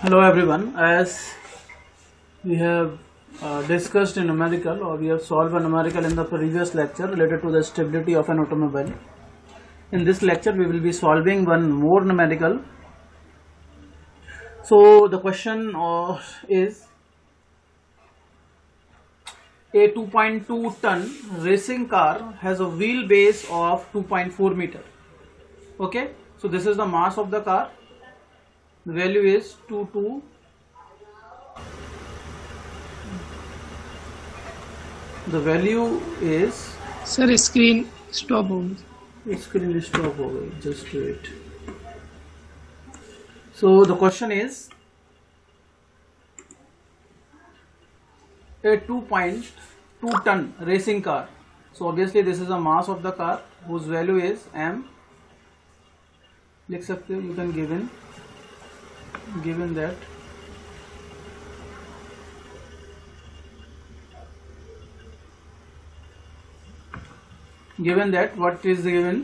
Hello everyone. As we have discussed in numerical, or we have solved a numerical in the previous lecture related to the stability of an automobile. In this lecture we will be solving one more numerical. So the question is, a 2.2 ton racing car has a wheelbase of 2.4 meter. Okay, so this is the mass of the car. The value is 22. The value is, sir screen stop हो गई. screen stop हो गई, just wait. So the question is, a 2.2 ton racing car. So obviously this is the mass of the car whose value is m. लिख सकते हो, you can given that what is given.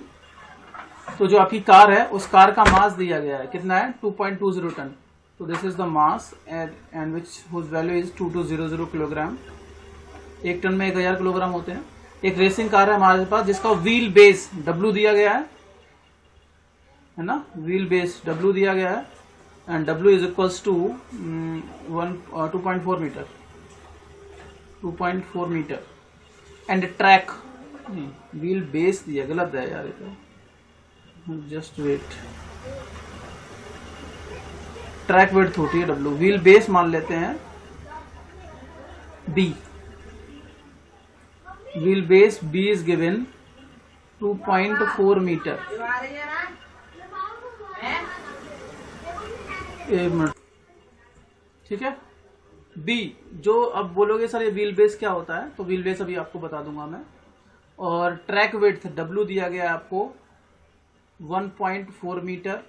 तो जो आपकी car है उस car का मास दिया गया है, कितना है 2.20 टन. तो this is the mass and which whose value is 2200 kilogram. एक टन में 1000 किलोग्राम होते हैं. एक रेसिंग कार है हमारे पास जिसका व्हील बेस W दिया गया है ना, व्हील बेस W दिया गया है and W is equals to 2.4 metre. 2.4 metre and track, wheel base दिया, गलत है यार, जस्ट वेट. ट्रैक विड्थ होती है W, व्हील बेस मान लेते हैं B. Wheel base B is given 2.4 metre. एक मिनट, ठीक है. B जो अब बोलोगे सर ये व्हील बेस क्या होता है, तो व्हील बेस अभी आपको बता दूंगा मैं. और ट्रैक विड्थ W दिया गया है आपको 1.4 मीटर.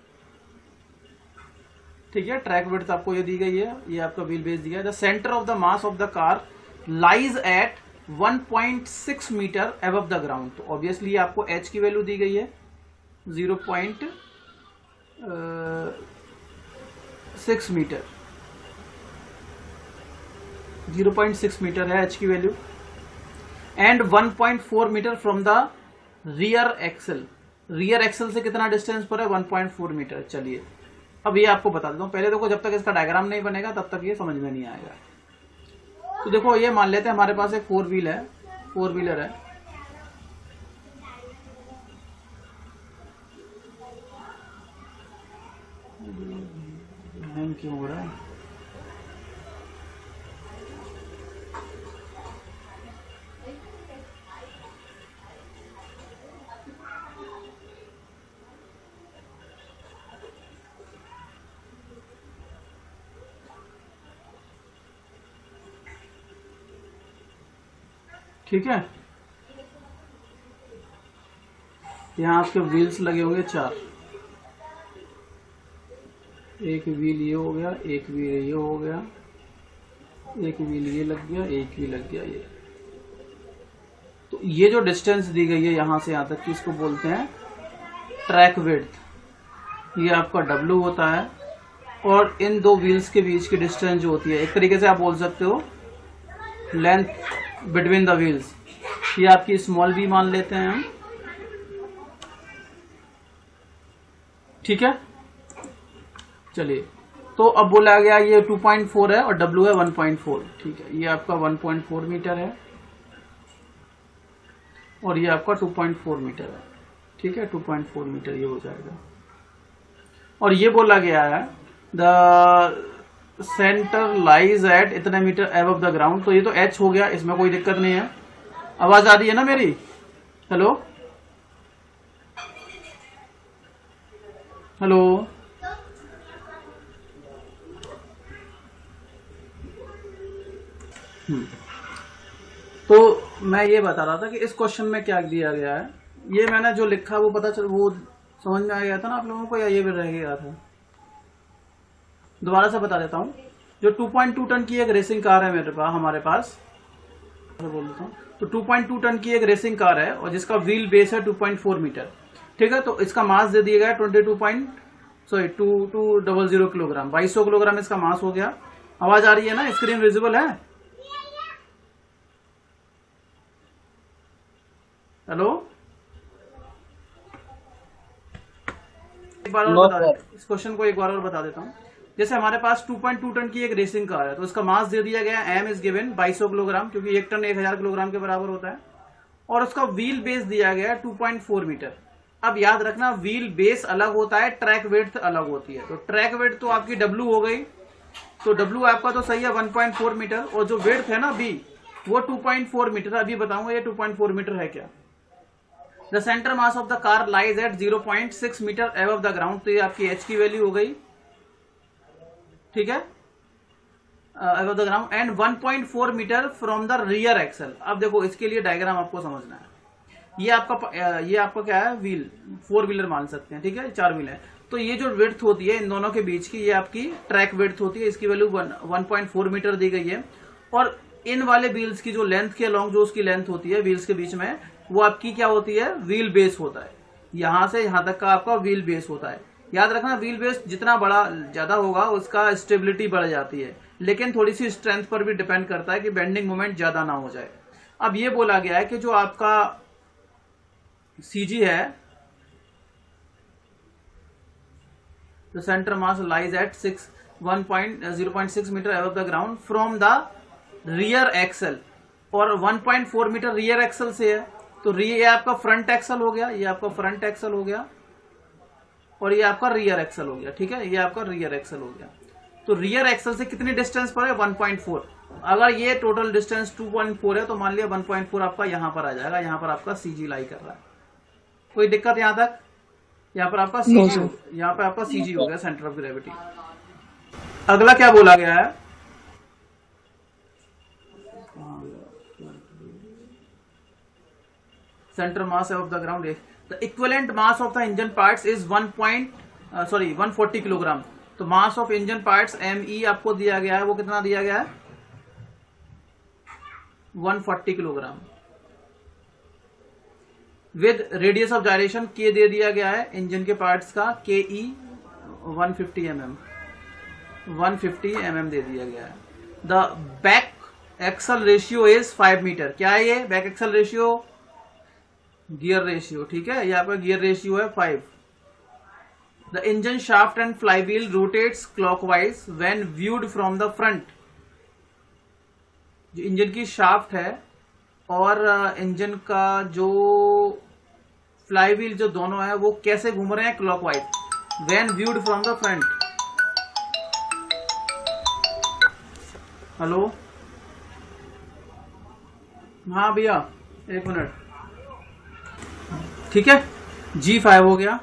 ठीक है, ट्रैक विड्थ आपको ये दी गई है, ये आपका व्हील बेस दिया है. The centre of the mass of the car lies at 1.6 metre above the ground. तो ऑब्वियसली आपको h की वैल्यू दी गई है 0.6 मीटर. 0.6 मीटर है h की वैल्यू and 1.4 metre from the rear axle. Rear axle से कितना डिस्टेंस पर है, 1.4 मीटर. चलिए अब ये आपको बता देता हूं. पहले देखो, जब तक इसका डायग्राम नहीं बनेगा तब तक ये समझ में नहीं आएगा. तो देखो ये मान लेते हैं हमारे पास एक फोर व्हीलर है. क्यों हो रहा है? ठीक है, यहाँ आपके व्हील्स लगे होंगे 4. एक व्हील ये हो गया, एक व्हील ये हो गया, एक व्हील ये लग गया, एक व्हील लग गया ये. तो ये जो डिस्टेंस दी गई है यहां से यहां तक की, इसको बोलते हैं ट्रैक विड्थ. ये आपका W होता है. और इन दो व्हील्स के बीच की डिस्टेंस जो होती है, एक तरीके से आप बोल सकते हो लेंथ बिटवीन द व्हील्स. ये आपकी स्मॉल v मान लेते हैं हम. ठीक है, चलिए. तो अब बोला गया ये 2.4 है और W है 1.4. ठीक है, ये आपका 1.4 मीटर है और ये आपका 2.4 मीटर है. ठीक है, 2.4 मीटर ये हो जाएगा. और ये बोला गया है द सेंटर लाइज एट इतने मीटर अबव द ग्राउंड. तो ये तो h हो गया, इसमें कोई दिक्कत नहीं है. आवाज आ रही है ना मेरी? Hello hello. तो मैं ये बता रहा था कि इस क्वेश्चन में क्या दिया गया है. ये मैंने जो लिखा वो वो समझ में आ गया था ना आप लोगों को, या ये भी रह गया था? दोबारा से बता देता हूँ. जो 2.2 टन की एक रेसिंग कार है हमारे पास, बोल देता हूँ. तो 2.2 टन की एक रेसिंग कार है और जिसका व्हील बेस है 2.4 मीटर. ठीक है, तो इसका मास दे दिया गया सॉरी 2200 किलोग्राम, 2200 किलोग्राम इसका मास हो गया। आवाज आ रही है ना, स्क्रीन विजिबल है? हेलो, एक बार और बता दें, इस क्वेश्चन को एक बार और बता देता हूँ। जैसे हमारे पास 2.2 टन की एक रेसिंग कार है, तो इसका मास दे दिया गया एम इज गिवन 2200 किलोग्राम, क्योंकि 1 टन 1000 किलोग्राम के बराबर होता है, और उसका व्हील बेस दिया गया है 2.4 मीटर। अब याद रखना, व्हील बेस अलग होता है, ट्रैक वेट अलग होती है। तो ट्रैक वेट तो आपकी W हो गई, तो W आपका तो सही है 1.4 मीटर, और जो वेट है ना B, वो 2.4 मीटर। अभी बताऊंगा ये 2.4 मीटर है क्या। The centre mass of the car lies at 0.6 metre above the ground, तो ये आपकी H की वैल्यू हो गई, ठीक है, above the ground, and 1.4 metre from the rear axle. अब देखो इसके लिए डायग्राम आपको समझना है। ये आपका क्या है, व्हील, 4 व्हीलर मान सकते हैं, ठीक है, 4 व्हील है। तो ये जो विड्थ होती है इन दोनों के बीच की, ये आपकी ट्रैक विड्थ होती है, इसकी वैल्यू 1.4 मीटर दी गई है। और इन वाले व्हील्स की जो लेंथ के अलॉन्ग जो उसकी लेंथ होती है व्हील्स के बीच में, वो आपकी क्या होती है, व्हील बेस होता है। यहां से यहां तक का आपका व्हील बेस होता है। याद रखना, व्हील बेस जितना बड़ा ज्यादा होगा उसका स्टेबिलिटी बढ़ जाती है, लेकिन थोड़ी सी स्ट्रेंथ पर भी डिपेंड करता है कि बेंडिंग मोमेंट ज्यादा ना हो जाए। अब ये बोला गया है कि जो आपका CG है, the center mass lies at 0.6 metre above the ground from the rear axle, और 1.4 मीटर रियर एक्सल से है। तो ये आपका फ्रंट एक्सल हो गया, ये आपका फ्रंट एक्सल हो गया, और ये आपका रियर एक्सल हो गया, ठीक है, ये आपका रियर एक्सल हो गया। तो रियर एक्सल से कितनी डिस्टेंस पर है, 1.4। अगर ये टोटल डिस्टेंस 2.4 है, तो मान लिया 1.4 आपका यहां पर आ जाएगा, यहां पर आपका CG लाई कर रहा है। कोई दिक्कत यहां तक? यहाँ पर आपका CG यहाँ पे आपका CG हो गया, सेंटर ऑफ ग्रेविटी। अगला क्या बोला गया है, centre mass of the ground, the equivalent mass of the engine parts is 140 kilogram. तो mass of engine parts ME आपको दिया गया है, वो कितना दिया गया है, 140 kilogram. With radius of gyration K दे दिया गया है इंजन के पार्ट्स का, KE 150 mm दे दिया गया है। The back axle ratio is 5 metre. क्या है ये back axle ratio, gear ratio, ठीक है, ये आपका गियर रेशियो है 5। The engine shaft and flywheel rotates clockwise when viewed from the front. जो इंजन की शाफ्ट है और इंजन का जो फ्लाईव्हील जो दोनों है वो कैसे घूम रहे हैं, clockwise, when viewed from the front. Hello, हाँ भैया, एक मिनट, ठीक है, G5 हो गया।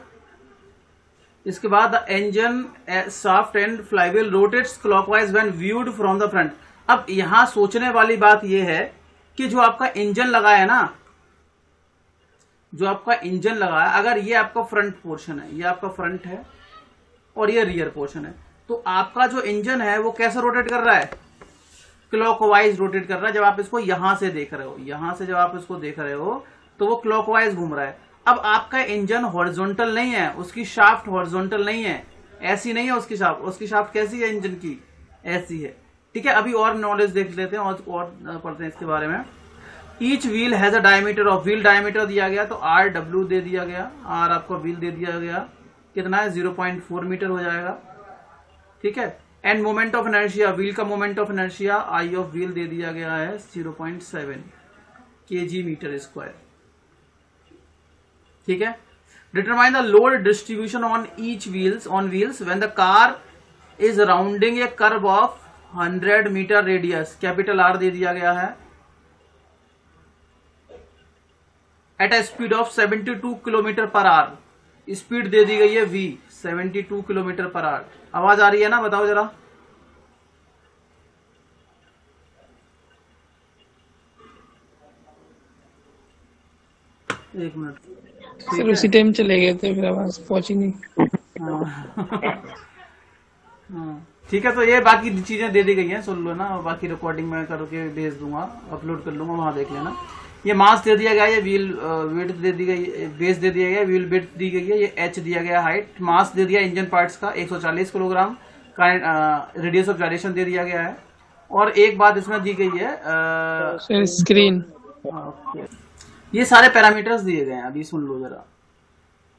इसके बाद the engine shaft and flywheel rotates clockwise when viewed from the front. अब यहां सोचने वाली बात यह है कि जो आपका इंजन लगा है ना, जो आपका इंजन लगा है, अगर ये आपका फ्रंट पोर्शन है, ये आपका फ्रंट है और ये रियर पोर्शन है, तो आपका जो इंजन है वो कैसे रोटेट कर रहा है, क्लॉकवाइज रोटेट कर रहा है। जब आप इसको यहां से देख रहे हो, यहां से जब आप इसको देख रहे हो तो वो क्लॉकवाइज घूम रहा है। अब आपका इंजन हॉरिजॉन्टल नहीं है, उसकी शाफ्ट हॉरिजॉन्टल नहीं है, ऐसी नहीं है उसकी शाफ्ट। उसकी शाफ्ट कैसी है इंजन की, ऐसी है, ठीक है। अभी और नॉलेज देख लेते हैं और पढ़ते हैं इसके बारे में। Each wheel has a diameter of, wheel diameter दिया गया तो RW दे दिया गया, R आपका व्हील दे दिया गया, कितना है 0.4 मीटर हो जाएगा, ठीक है। And moment of inertia, wheel का moment of inertia I of wheel दे दिया गया है 0.7 kg मीटर स्क्वायर, ठीक है। Determine the load distribution on each wheels when the car is rounding a curve of 100 metre radius, capital R दे दिया गया है, at a speed of 72 kilometre per hour. Speed दे दी गई है V, 72 किलोमीटर पर आवर। आवाज आ रही है ना, बताओ जरा। एक मिनट सर, उसी टाइम चले गए थे, फिर आवाज पहुंची नहीं। ठीक है, तो ये बाकी चीजें दे दी गई हैं, सुन लो ना, बाकी रिकॉर्डिंग में करके भेज दूंगा, अपलोड कर लूंगा, वहां देख लेना। ये मास दे दिया गया है, ये व्हील वेट दे दी गई, बेस दे दिया गया, व्हील वेट दी गई है, ये एच दिया गया, हाइट, मास दे दिया इंजन पार्ट्स का 140 किलोग्राम, रेडियस ऑफ जाइरेशन दे दिया गया है। और एक बात इसमें दी गई है स्क्रीन। ये सारे पैरामीटर्स दिए गए हैं, अभी सुन लो जरा,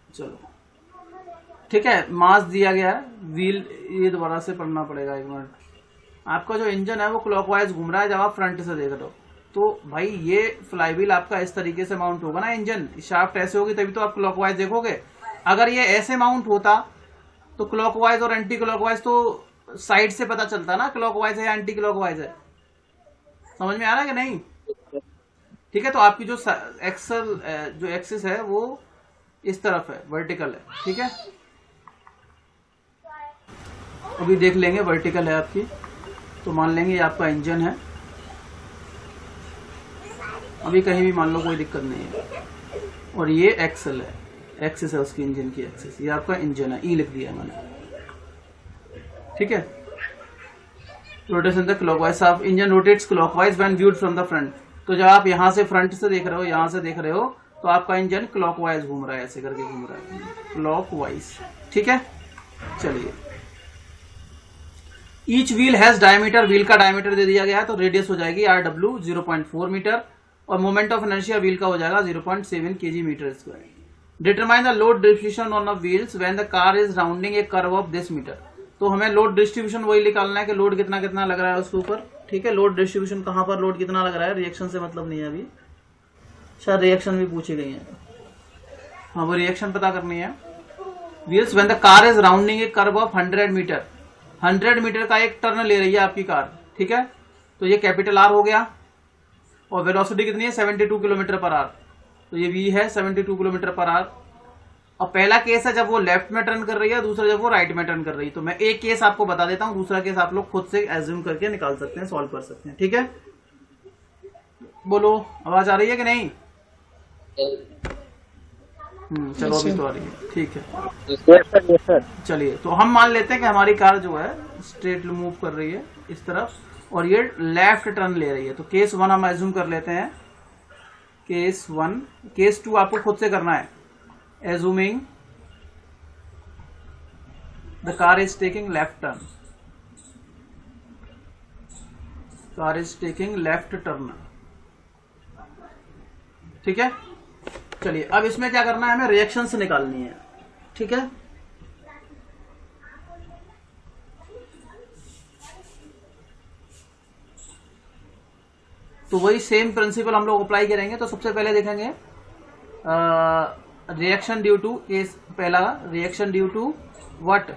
चलो ठीक है। मास दिया गया है, व्हील, ये दोबारा से पढ़ना पड़ेगा एक मिनट। आपका जो इंजन है वो क्लॉकवाइज घूम रहा है जब आप फ्रंट से देख रहे हो, तो भाई ये फ्लाईव्हील आपका इस तरीके से माउंट होगा ना, इंजन शाफ्ट ऐसे होगी तभी तो आप क्लॉकवाइज देखोगे। अगर ये ऐसे माउंट होता तो क्लॉकवाइज और एंटी क्लॉकवाइज तो साइड से पता चलता ना, क्लॉकवाइज है या एंटी क्लॉकवाइज है। समझ में आ रहा है कि नहीं? ठीक है, तो आपकी जो एक्सल जो एक्सिस है वो इस तरफ है, वर्टिकल है, ठीक है। अभी देख लेंगे, वर्टिकल है आपकी, तो मान लेंगे ये आपका इंजन है। अभी कहीं भी मान लो, कोई दिक्कत नहीं है। और ये एक्सल है, एक्सिस है उसकी, इंजन की एक्सिस, ये आपका इंजन है, ई लिख दिया है मैंने, ठीक है। Rotation the clockwise of engine rotates clockwise when viewed from the front. तो जब आप यहां से फ्रंट से देख रहे हो, यहां से देख रहे हो, तो आपका इंजन क्लॉकवाइज घूम रहा है, ऐसे करके घूम रहा है, क्लॉकवाइज, ठीक है। चलिए, each wheel has diameter, wheel का डायमीटर दे दिया गया है, तो रेडियस हो जाएगी RW 0.4 मीटर, और मोमेंट ऑफ इनर्शिया व्हील का हो जाएगा 0.7 kg metre square. Determine the load distribution on the wheels when the car is rounding a curve of this metre. तो हमें लोड डिस्ट्रीब्यूशन वही निकालना है कि लोड कितना कितना लग रहा है उसके ऊपर, ठीक है। लोड डिस्ट्रीब्यूशन कहां पर लोड कितना लग रहा है, रिएक्शन से मतलब नहीं है अभी, शायद रिएक्शन भी पूछी गई है, हाँ वो रिएक्शन पता करनी है। Wheels when the car is rounding a curve of 100 metre, 100 metre का एक टर्न ले रही है आपकी कार, ठीक है। तो ये कैपिटल R हो गया, और वेलोसिटी कितनी है 72 किलोमीटर पर आवर, तो ये V है 72 किलोमीटर पर आवर। और पहला केस है जब वो लेफ्ट में टर्न कर रही है, दूसरा जब वो राइट में टर्न कर रही है। तो मैं एक केस आपको बता देता हूं, दूसरा केस आप लोग खुद से एज्यूम करके निकाल सकते हैं, सॉल्व कर सकते हैं, ठीक है। बोलो, आवाज आ रही है कि नहीं? चलो अभी तो आ रही है, ठीक है। चलिए, तो हम मान लेते हैं कि हमारी कार जो है स्ट्रेट मूव कर रही है इस तरफ, और ये लेफ्ट टर्न ले रही है। तो केस 1 हम एज्यूम कर लेते हैं, केस 1। केस 2 आपको खुद से करना है, assuming the car is taking left turn, car is taking left turn, ठीक है। चलिए, अब इसमें क्या करना है, हमें रिएक्शन से निकालनी है, ठीक है। तो वही सेम प्रिंसिपल हम लोग अप्लाई करेंगे। तो सबसे पहले देखेंगे रिएक्शन ड्यू टू, केस पहला, reaction due to what,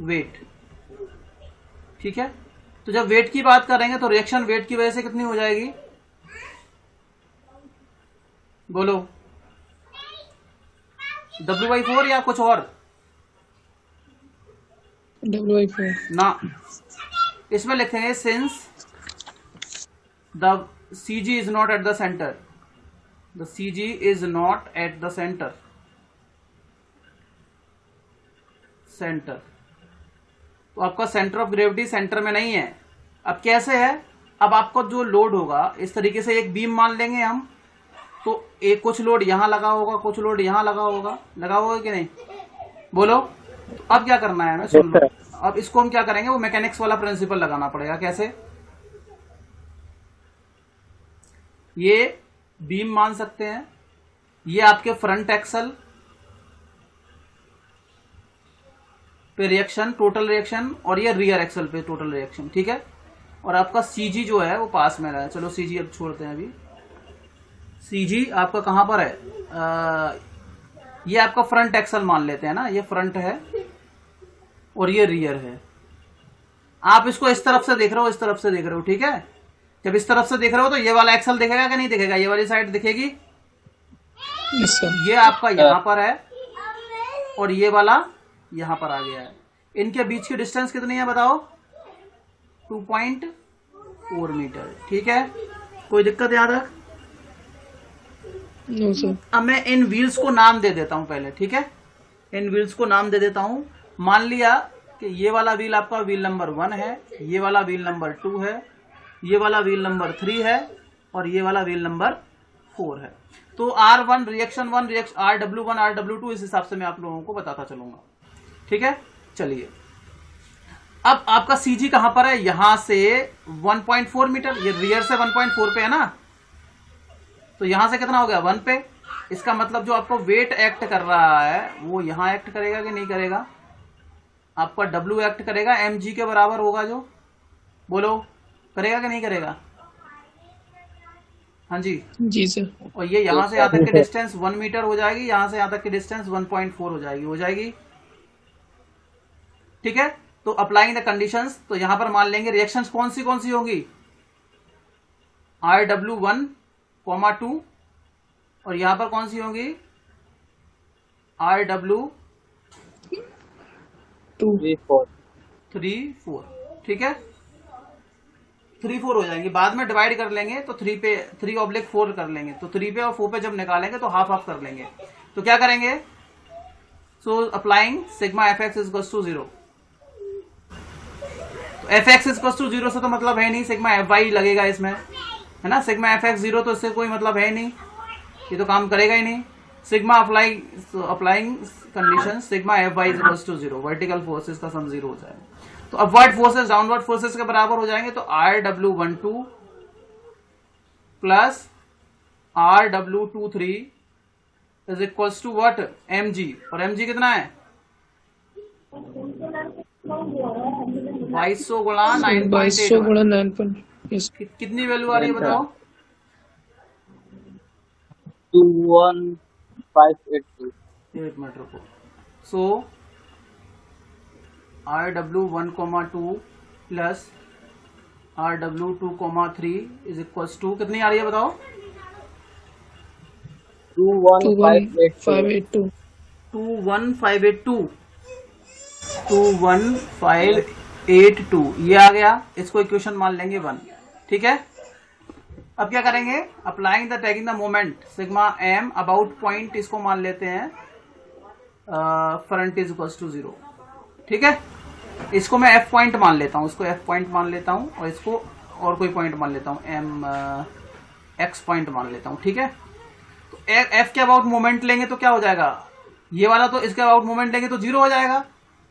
wait, ठीक है। तो जब वेट की बात करेंगे तो रिएक्शन वेट की वजह से कितनी हो जाएगी, बोलो, W/4 या कुछ और? W/4 ना, इसमें लिखेंगे since the CG is not at the centre, the CG is not at the centre, centre, तो आपका सेंटर ऑफ ग्रेविटी सेंटर में नहीं है। अब कैसे है, अब आपको जो लोड होगा, इस तरीके से एक बीम मान लेंगे हम, तो एक कुछ लोड यहां लगा होगा, कुछ लोड यहां लगा होगा कि नहीं, बोलो। तो अब क्या करना है हमें, सुन लो। अब इसको हम क्या करेंगे, वो मैकेनिक्स वाला प्रिंसिपल लगाना पड़ेगा। कैसे, ये बीम मान सकते हैं, ये आपके फ्रंट एक्सल पे रिएक्शन, टोटल रिएक्शन, और ये रियर एक्सल पे टोटल रिएक्शन, ठीक है। और आपका CG जो है वो पास में रहा है, चलो CG अब छोड़ते हैं। अभी CG आपका कहां पर है, ये आपका फ्रंट एक्सल मान लेते हैं ना, ये फ्रंट है और ये रियर है। आप इसको इस तरफ से देख रहे हो, इस तरफ से देख रहे हो, ठीक है। जब इस तरफ से देख रहे हो तो ये वाला एक्सल दिखेगा कि नहीं दिखेगा, ये वाली साइड दिखेगी, ये आपका यहां पर है और ये वाला यहां पर आ गया है। इनके बीच की डिस्टेंस कितनी है बताओ, 2.4 मीटर, ठीक है। कोई दिक्कत याद रख? No sir. अब मैं इन व्हील्स को नाम दे देता हूं पहले, ठीक है। इन व्हील्स को नाम दे देता हूं। मान लिया कि ये वाला व्हील आपका व्हील नंबर 1 है, ये वाला व्हील नंबर 2 है, ये वाला व्हील नंबर 3 है और ये वाला व्हील नंबर 4 है। तो R1 reaction 1 reaction RW1 RW2 इस हिसाब से मैं आप लोगों को बताता चलूंगा। ठीक है, चलिए अब आपका CG कहां पर है, यहां से 1.4 मीटर, ये रियर से 1.4 पे है ना, तो यहां से कितना हो गया 1 पे। इसका मतलब जो आपको वेट एक्ट कर रहा है वो यहां एक्ट करेगा कि नहीं करेगा, आपका W एक्ट करेगा, mg के बराबर होगा जो, बोलो करेगा कि नहीं करेगा। हाँ जी जी सर। और ये यहां से यहां तक की डिस्टेंस 1 मीटर हो जाएगी, यहां से यहां तक की डिस्टेंस 1.4 हो जाएगी। ठीक है, तो अप्लाइंग द कंडीशंस, तो यहां पर मान लेंगे रिएक्शंस कौन सी होंगी, RW1, 2 और यहां पर कौन सी होंगी RW 3, 4। ठीक है, 3, 4 हो जाएंगी, बाद में डिवाइड कर लेंगे तो 3 पे 3/4 कर लेंगे, तो 3 पे और 4 पे जब निकालेंगे तो हाफ कर लेंगे। तो क्या करेंगे, so applying sigma F X is to 0, तो एफ एक्स इज टू 0 से तो मतलब है नहीं, सिग्मा एफ वाई लगेगा इसमें, है ना, सिग्मा एफ एक्स 0 तो इससे कोई मतलब है नहीं, ये तो काम करेगा ही नहीं। Sigma applying condition sigma F Y is to 0, vertical forces का सम 0 हो जाएगा। तो अपवर्ड फोर्सेस डाउनवर्ड फोर्सेस के बराबर हो जाएंगे, तो RW12 plus RW23 is equal to what, mg, और mg कितना है 2200 गुणा 2200 गुणा 9. कितनी वैल्यू आ रही है बताओ, 21582। एक मिनट रुको। सो RW1,2 plus RW2,3 is equal to कितनी आ रही है बताओ, 21582। 21582 ये आ गया, इसको इक्वेशन मान लेंगे 1। ठीक है, अब क्या करेंगे, applying the taking the moment sigma am about point, इसको मान लेते हैं फ्रंट इज इक्वल टू 0। ठीक है, इसको मैं एफ पॉइंट मान लेता हूं, इसको एफ पॉइंट मान लेता हूं और इसको और कोई पॉइंट मान लेता हूं, एम एक्स पॉइंट मान लेता हूं। ठीक है, तो एफ के अबाउट मोमेंट लेंगे तो क्या हो जाएगा, ये वाला तो इसके अबाउट मोमेंट लेंगे तो 0 हो जाएगा,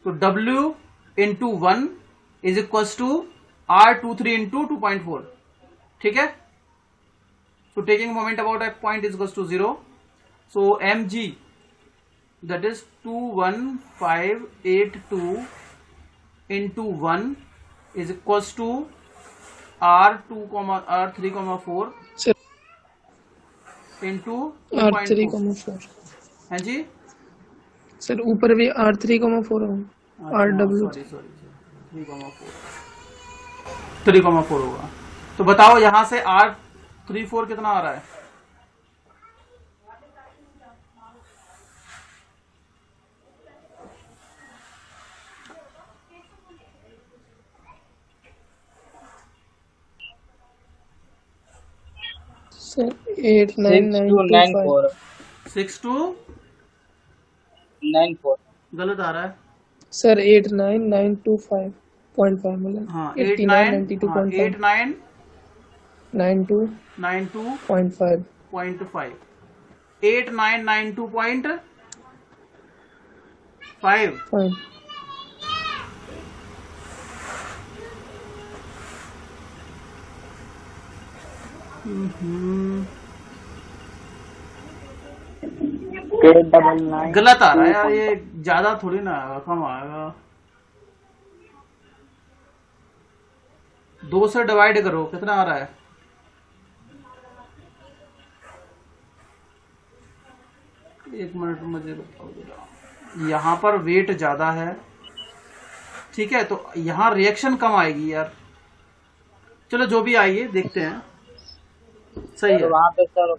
तो W into 1 is equal to R23 into 2.4। ठीक है, so taking moment about a point is equals to 0, so mg that is 21582 into 1 is equals to R2, R3,4 sir into R3,4 है जी, sir ऊपर भी R3,4 है, RW sorry 3,4 होगा। तो बताओ यहां से R34 कितना आ रहा है, सर 89925 6294 गलत आ रहा है, सर 89925.5 मिला। हाँ 8992.5 92.5 8992.5 गलत आ रहा है यार, ये ज्यादा थोड़ी ना आएगा, कम आएगा, 2 से डिवाइड करो कितना आ रहा है, एक मिनट मुझे बताओ जरा, यहाँ पर वेट ज्यादा है। ठीक है, तो यहाँ रिएक्शन कम आएगी यार, चलो जो भी आइए देखते हैं। सही है, वहाँ पे सर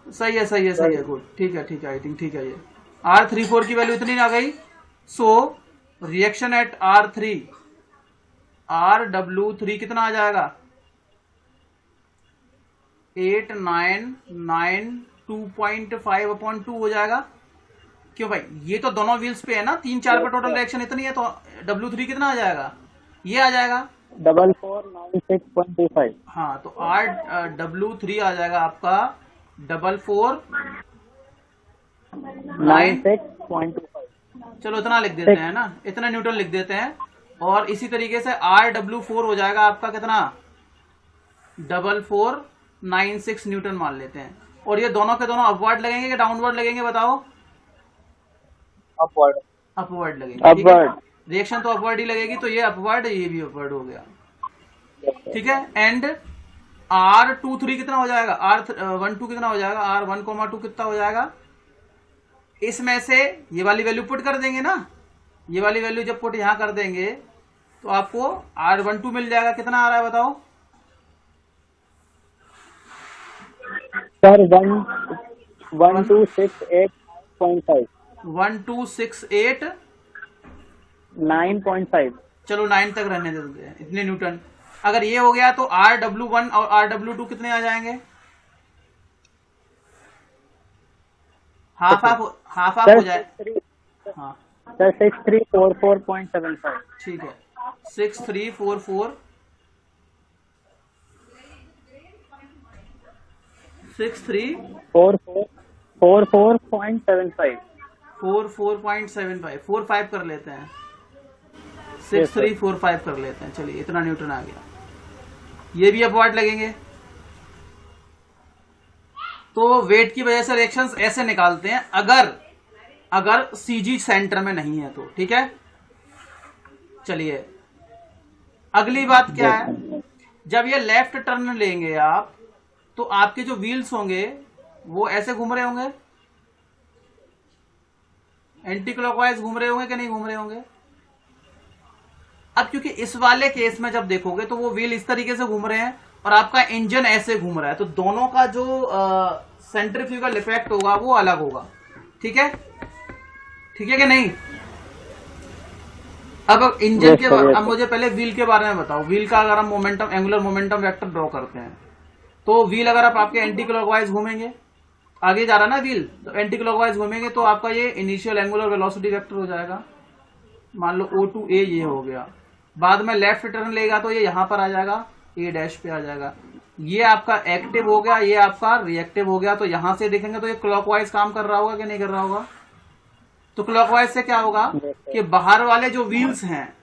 सही है गुड, ठीक है आई थिंक ठीक है। ये R34 की वैल्यू इतनी आ गई, so reaction at R3 RW3 कितना आ जाएगा 8992.5/2 हो जाएगा। क्यों भाई, ये तो दोनों व्हील्स पे है ना, 3-4 पे टोटल रिएक्शन इतनी है, तो W3 कितना आ जाएगा, ये आ जाएगा। 4496.25। हाँ, तो RW3 आ जाएगा आपका 4496। 96.25। चलो इतना लिख देते हैं ना, इतना न्यूटन लिख देते हैं। और इसी तरीके से RW4 हो जाएगा आपका कितना, 4496 न्यूटन मान लेते हैं। और ये दोनों के दोनों अपवर्ड लगेंगे कि डाउनवर्ड लगेंगे बताओ? अपवर्ड। अपवर्ड लगेंगे, ठीक है। अपवर्ड। रिएक्शन तो अपवर्ड ही लगेगी, तो ये अपवर्ड, ये भी अपवर्ड हो गया, ठीक है। एंड R23 कितना हो जाएगा, R12 कितना हो जाएगा, R1,2 कितना हो जाएगा? इसमें से ये वाली वैल्यू पुट कर देंगे ना, ये वाली वैल्यू जब पुट यहां कर देंगे तो आपको R12 मिल जाएगा। कितना आ रहा है बताओ? सर 1268.5। 1268.9। 9.5। चलो 9 तक रहने देते हैं, इतने न्यूटन। अगर ये हो गया तो RW1 और RW2 कितने आ जाएंगे? हाफ हाफ हो जाए। हाँ सर 6344.75। ठीक है, 6344 44.75। 45 कर लेते हैं, 6345 कर लेते हैं। चलिए इतना न्यूटन आ गया। ये भी अपवर्ड लगेंगे। तो वेट की वजह से रिएक्शंस ऐसे निकालते हैं, अगर सीजी सेंटर में नहीं है तो, ठीक है। चलिए अगली बात क्या है, जब ये लेफ्ट टर्न लेंगे आप, तो आपके जो व्हील्स होंगे वो ऐसे घूम रहे होंगे, एंटी क्लॉकवाइज घूम रहे होंगे कि नहीं घूम रहे होंगे? अब क्योंकि इस वाले केस में जब देखोगे तो वो व्हील इस तरीके से घूम रहे हैं और आपका इंजन ऐसे घूम रहा है, तो दोनों का जो सेंट्रीफ्यूगल इफेक्ट होगा वो अलग होगा, ठीक है, ठीक है कि नहीं? अब इंजन के अब मुझे पहले व्हील के बारे में बताओ। व्हील का अगर हम momentum, angular momentum vector draw करते हैं, तो व्हील अगर आप आपके एंटी क्लॉकवाइज घूमेंगे, आगे जा रहा ना व्हील, तो एंटी क्लॉकवाइज घूमेंगे तो आपका ये इनिशियल एंगुलर वेलोसिटी वेक्टर हो जाएगा। मान लो O2A ये हो गया। बाद में लेफ्ट टर्न लेगा तो ये यहां पर आ जाएगा, A' पे आ जाएगा। ये आपका एक्टिव हो गया, ये आपका रिएक्टिव हो गया। तो यहां से देखेंगे तो ये क्लॉकवाइज काम कर रहा होगा कि नहीं कर रहा होगा? तो क्लॉकवाइज से क्या होगा कि बाहर वाले जो व्हील्स हैं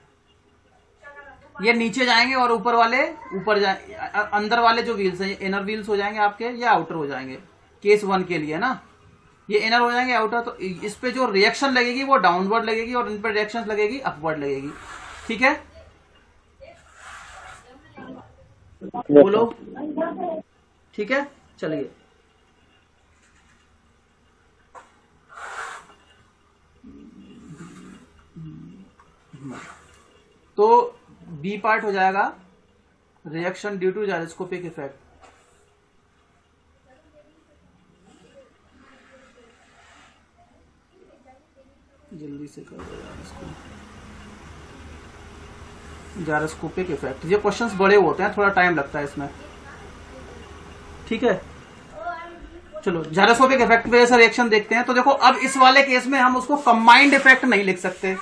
ये नीचे जाएंगे और ऊपर वाले ऊपर जाएंगे। अंदर वाले जो व्हील्स हैं ये इनर व्हील्स हो जाएंगे आपके, या आउटर हो जाएंगे। केस 1 के लिए ना ये इनर हो जाएंगे, आउटर। तो इस पे जो रिएक्शन लगेगी वो डाउनवर्ड लगेगी और इन पर रिएक्शन लगेगी अपवर्ड लगेगी, ठीक है। बोलो, ठीक है। चलिए तो बी पार्ट हो जाएगा reaction due to gyroscopic effect. जल्दी से कर दो यार इसको। जायरोस्कोपिक इफेक्ट, ये क्वेश्चंस बड़े होते हैं, थोड़ा टाइम लगता है इसमें, ठीक है। चलो जायरोस्कोपिक इफेक्ट की वजह से रिएक्शन देखते हैं। तो देखो अब इस वाले केस में हम उसको कंबाइंड इफेक्ट नहीं लिख सकते।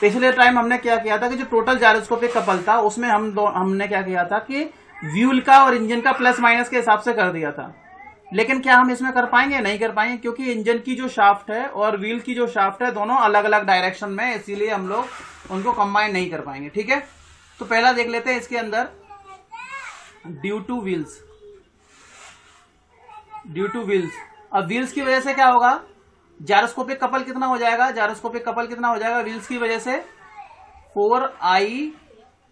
पिछले टाइम हमने क्या किया था कि जो टोटल जायरोस्कोपिक कपल था उसमें हमने क्या किया था कि व्यूल का और इंजन का प्लस माइनस के हिसाब से कर दिया था। लेकिन क्या हम इसमें कर पाएंगे? नहीं कर पाएंगे, क्योंकि इंजन की जो शाफ्ट है और व्हील की जो शाफ्ट है दोनों अलग अलग डायरेक्शन में, इसीलिए हम लोग उनको कंबाइन नहीं कर पाएंगे, ठीक है। तो पहला देख लेते हैं इसके अंदर due two wheels. Due two wheels, अब व्हील्स की वजह से क्या होगा? जायरोस्कोपिक कपल कितना हो जाएगा? जायरोस्कोपिक कपल कितना हो जाएगा व्हील्स की वजह से? 4I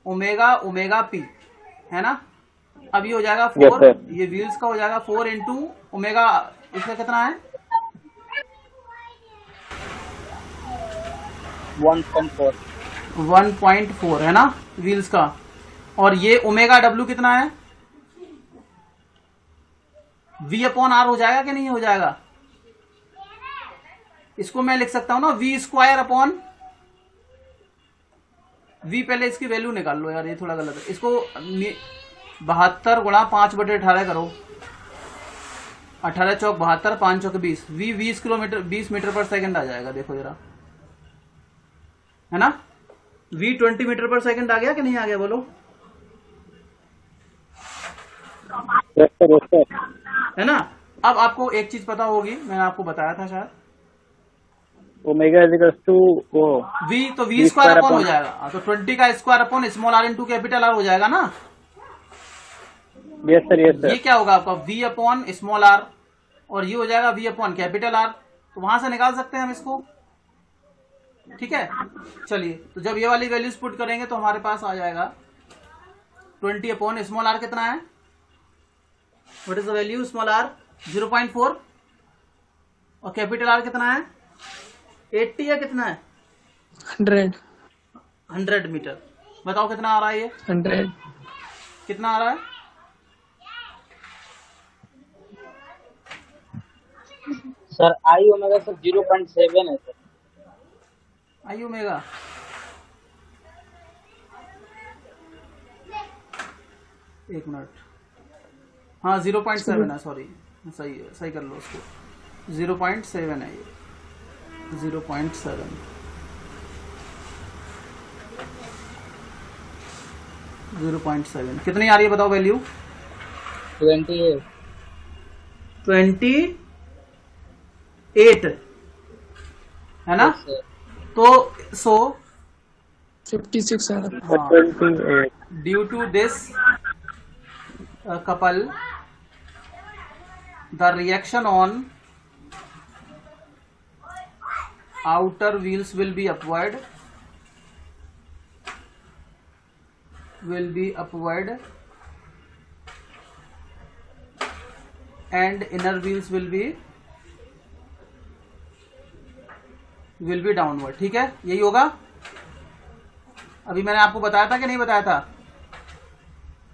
ओमेगा ओमेगा P, है ना। अब ये हो जाएगा 4, ये व्हील्स का हो जाएगा 4 इंटू ओमेगा, इसका कितना है? 1.4 है ना व्हील्स का। और ये ओमेगा W कितना है? V/R हो जाएगा कि नहीं हो जाएगा? इसको मैं लिख सकता हूं ना V²/V। पहले इसकी वैल्यू निकाल लो यार, ये थोड़ा गलत है। इसको 72 गुणा 5/18 करो। 18 चौक 72, 5 चौक 20। V 20 मीटर पर सेकंड आ जाएगा। देखो जरा, है ना। V 20 मीटर पर सेकंड आ गया कि नहीं आ गया? बोलो यस सर, यस सर। है ना। अब आपको एक चीज पता होगी, मैंने आपको बताया था शायद, ओमेगा इज इक्वल टू वो v, तो v स्क्वायर अपॉन हो जाएगा। तो 20 का square upon small r into capital R हो जाएगा ना। यस सर, यस ये सर। क्या होगा आपका v अपॉन स्मॉल r, और ये हो जाएगा v अपॉन कैपिटल R। तो वहां से निकाल सकते हैं हम इसको। ठीक है, चलिए, तो जब ये वाली वैल्यूज पुट करेंगे तो हमारे पास आ जाएगा 20 अपॉन स्मॉल r कितना है, what is the value small r 0.4, और कैपिटल R कितना है 80 या कितना है 100 100 मीटर। बताओ कितना आ रहा है, ये 100 कितना आ रहा है। सर आई ओमेगा सर 0.7 है सर। आई ओमेगा, एक मिनट, हाँ 0.7 है, सॉरी, सही है, सही कर लो उसको, 0.7 है ये, 0.7। कितनी आ रही है बताओ वैल्यू। 28। 28 है ना। तो सो 56 आ रहा। 28। Due to this couple, the reaction on outer wheels will be upward, and inner wheels will be downward। ठीक है, यही होगा। अभी मैंने आपको बताया था कि नहीं बताया था,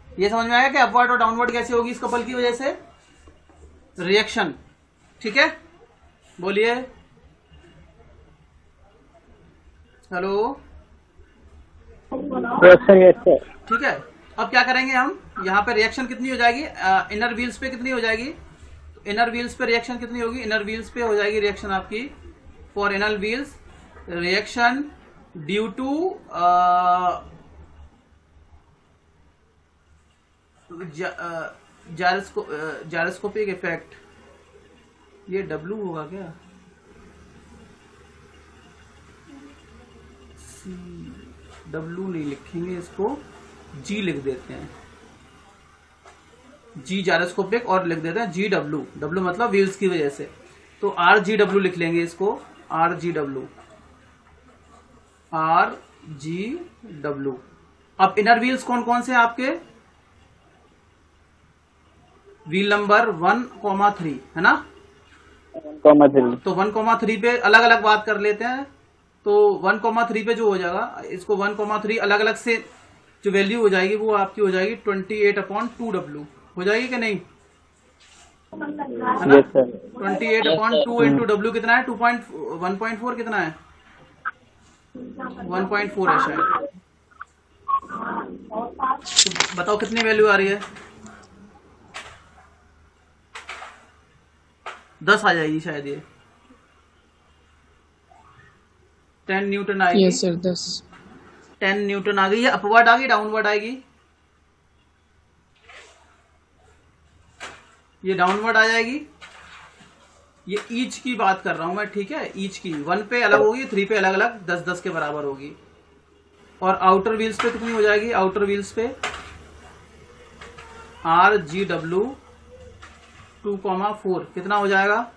ये समझ में आया कि अपवर्ड और डाउनवर्ड कैसे होगी इस कपल की वजह से रिएक्शन। ठीक है, बोलिए, hello. Yes sir, yes sir. ठीक है, अब क्या करेंगे हम, यहाँ पे रिएक्शन कितनी हो जाएगी, इनर व्हील्स पे कितनी हो जाएगी, तो इनर व्हील्स पे रिएक्शन कितनी होगी, इनर व्हील्स पे हो जाएगी रिएक्शन आपकी, for inner wheels reaction due to gyroscopic effect. ये W होगा क्या, W नहीं लिखेंगे इसको, G लिख देते हैं, G जायरोस्कोपिक, और लिख देते हैं GW, W मतलब व्हील्स की वजह से, तो RGW लिख लेंगे इसको, RGW। अब इनर व्हील्स कौन कौन से आपके, व्हील नंबर 1,3 है ना। 1,3। तो 1,3 पे अलग अलग बात कर लेते हैं। तो 1,3 पे जो हो जाएगा, इसको 1,3 अलग अलग से जो वैल्यू हो जाएगी वो आपकी हो जाएगी 28/2W हो जाएगी कि नहीं, है ना। 28/2 इंटू W कितना है, 1.4 कितना है, 1.4 है शायद। तो बताओ कितनी वैल्यू आ रही है, 10 आ जाएगी शायद, ये 10 न्यूटन आएगी। Yes sir, 10। 10 न्यूटन आ गई। ये अपवर्ड आ गई डाउनवर्ड आएगी, ये डाउनवर्ड आ जाएगी। ये ईच की बात कर रहा हूं मैं, ठीक है, ईच की 1 पे अलग होगी, 3 पे अलग अलग 10-10 के बराबर होगी। और आउटर व्हील्स पे कितनी हो जाएगी, आउटर व्हील्स पे RGW 2,4 कितना हो जाएगा,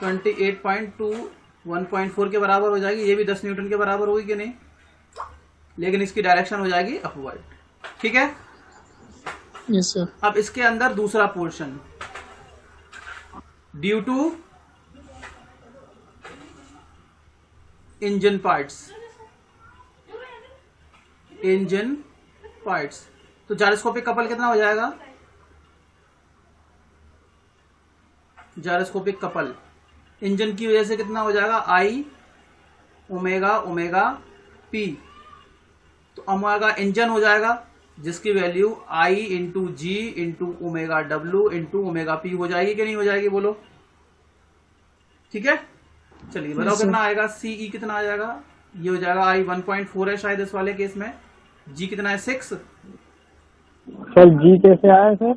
28.2 1.4 के बराबर हो जाएगी। ये भी 10 न्यूटन के बराबर होगी कि नहीं, लेकिन इसकी डायरेक्शन हो जाएगी अपवर्ड। ठीक है, यस सर। अब इसके अंदर दूसरा portion, due to engine parts, तो जायरोस्कोपिक कपल कितना हो जाएगा, जायरोस्कोपिक कपल इंजन की वजह से कितना हो जाएगा, I ओमेगा P। तो ओमेगा इंजन हो जाएगा, जिसकी value I into G into omega W into omega P हो जाएगी कि नहीं हो जाएगी, बोलो। ठीक है, चलिए बताओ कितना आएगा, CE कितना आ जाएगा, ये हो जाएगा I 1.4 है शायद इस वाले केस में, G कितना है 6, सर जी कैसे आया सर?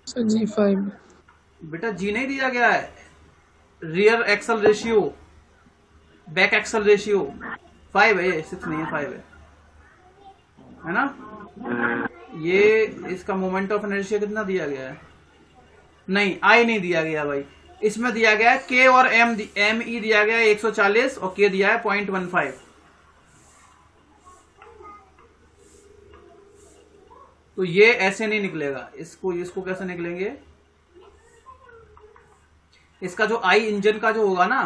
सर G5 बेटा जी नहीं दिया गया है, rear axle ratio, back axle ratio 5 है, ये 6 नहीं है, 5 है ना। ये इसका मोमेंट ऑफ इनर्शिया कितना दिया गया है? नहीं, आई नहीं दिया गया भाई, इसमें दिया गया है के और एम ई दिया गया है 140 और के दिया है 0.15। तो ये ऐसे नहीं निकलेगा, इसको कैसे निकलेंगे? इसका जो आई इंजन का जो होगा ना,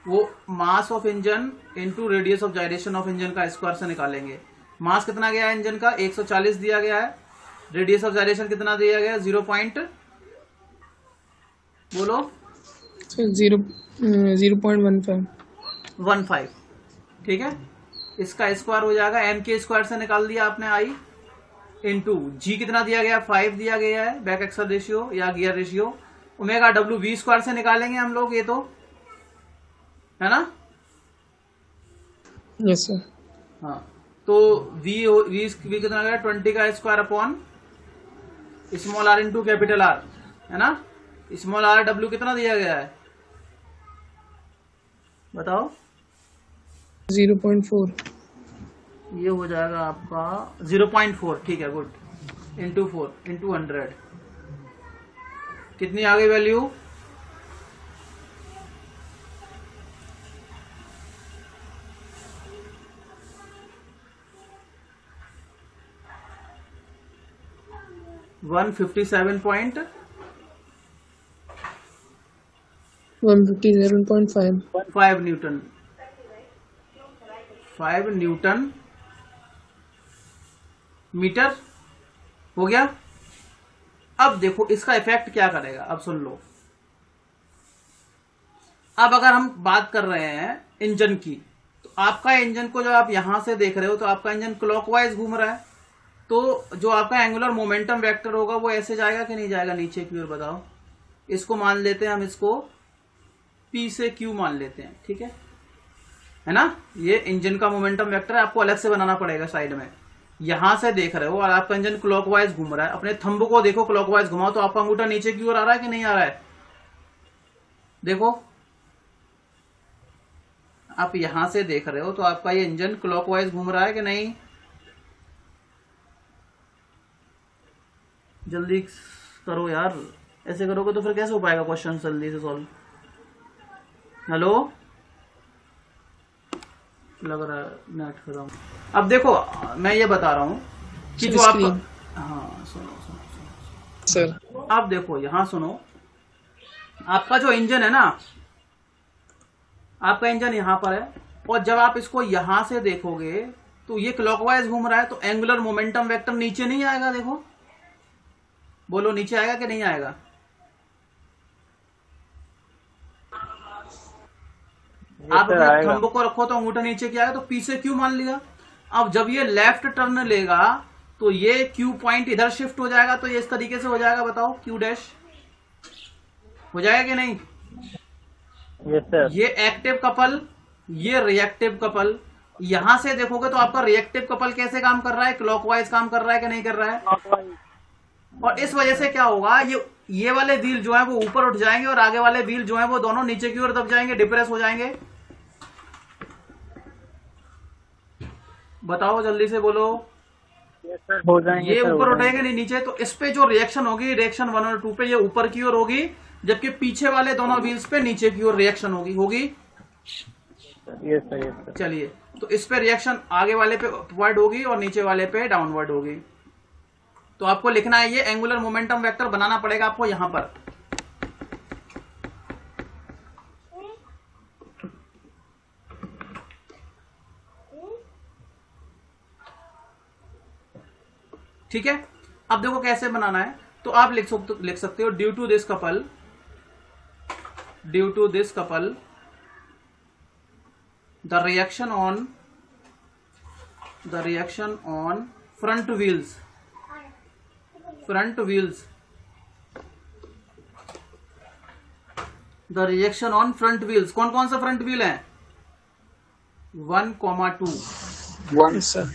वो मास of engine into radius of gyration of engine का स्क्वायर से निकालेंगे। मास कितना गया है इंजन का? 140 दिया गया है। रेडियस ऑफ जायरेशन कितना दिया गया है? 0. बोलो सर 0.15 15। ठीक है, इसका स्क्वायर हो जाएगा, एम के स्क्वायर से निकाल दिया आपने आई, इंटू जी कितना दिया गया? 5 दिया गया है, बैक एक्सल रेशियो या gear ratio. Omega W V square से निकालेंगे हम लोग, ये तो है ना। Yes sir. हाँ, तो वी कितना गया? 20 का square upon small R into capital R, है ना। स्मॉल आर डब्ल्यू कितना दिया गया है बताओ? 0.4 ये हो जाएगा आपका 0.4। ठीक है, गुड। इंटू 4 इंटू 100 कितनी आ गई value? One 157.5 157.5 newton. 5 newton metre हो गया। अब देखो इसका इफेक्ट क्या करेगा, अब सुन लो। अब अगर हम बात कर रहे हैं इंजन की, तो आपका इंजन को जो आप यहां से देख रहे हो, तो आपका इंजन क्लॉकवाइज घूम रहा है, तो जो आपका एंगुलर मोमेंटम वेक्टर होगा वो ऐसे जाएगा कि नहीं जाएगा नीचे की ओर? बताओ। इसको मान लेते हैं हम, इसको P से Q मान लेते हैं, ठीक है ना। ये इंजन का मोमेंटम वेक्टर है, आपको अलग से बनाना पड़ेगा साइड में। यहां से देख रहे हो और आपका इंजन क्लॉकवाइज घूम रहा है, अपने थंब को देखो, क्लॉकवाइज घुमाओ तो आपका अंगूठा नीचे की ओर आ रहा है कि नहीं आ रहा है? देखो, आप यहां से देख रहे हो तो आपका ये इंजन क्लॉकवाइज घूम रहा है कि नहीं? जल्दी करो यार, ऐसे करोगे तो फिर कैसे हो पाएगा क्वेश्चन जल्दी से सॉल्व। हेलो, लग रहा है नेट खत्म। अब देखो, मैं ये बता रहा हूं कि जो आप, हाँ सुनो सर। आप देखो यहां सुनो, आपका जो इंजन है ना, आपका इंजन यहां पर है, और जब आप इसको यहां से देखोगे तो ये क्लॉकवाइज घूम रहा है, तो एंगुलर मोमेंटम वेक्टर नीचे नहीं आएगा। देखो, बोलो नीचे आएगा कि नहीं आएगा? आप अपने थंब को रखो तो अंगूठा नीचे क्या आएगा, तो P से Q मान लिया। अब जब ये लेफ्ट टर्न लेगा तो ये Q पॉइंट इधर शिफ्ट हो जाएगा, तो ये इस तरीके से हो जाएगा। बताओ, Q डैश हो जाएगा कि नहीं? Yes sir. ये एक्टिव कपल, ये रिएक्टिव कपल। यहां से देखोगे तो आपका रिएक्टिव कपल कैसे काम कर रहा है? क्लॉकवाइज काम कर रहा है कि नहीं कर रहा है? और इस वजह से क्या होगा, ये वाले व्हील जो है वो ऊपर उठ जाएंगे और आगे वाले व्हील जो है वो दोनों नीचे की ओर दब जाएंगे, डिप्रेस हो जाएंगे। बताओ जल्दी से बोलो। हो जाएंगे, ये ऊपर उठेंगे नहीं नीचे, तो इस पे जो रिएक्शन होगी, रिएक्शन 1 और 2 पे, ये ऊपर की ओर होगी, जबकि पीछे वाले दोनों व्हील्स पे नीचे की ओर रिएक्शन होगी। Yes sir. चलिए, तो इस पे रिएक्शन आगे वाले पे अपवर्ड होगी और नीचे वाले पे डाउनवर्ड होगी। तो आपको लिखना है, ये एंगुलर मोमेंटम वेक्टर बनाना पड़ेगा आपको यहां पर। ठीक है, अब देखो कैसे बनाना है। तो आप लिख सकते हो, due to this couple the reaction on front wheels the reaction on front wheels, कौन कौन सा फ्रंट व्हील है? 1, 2 sir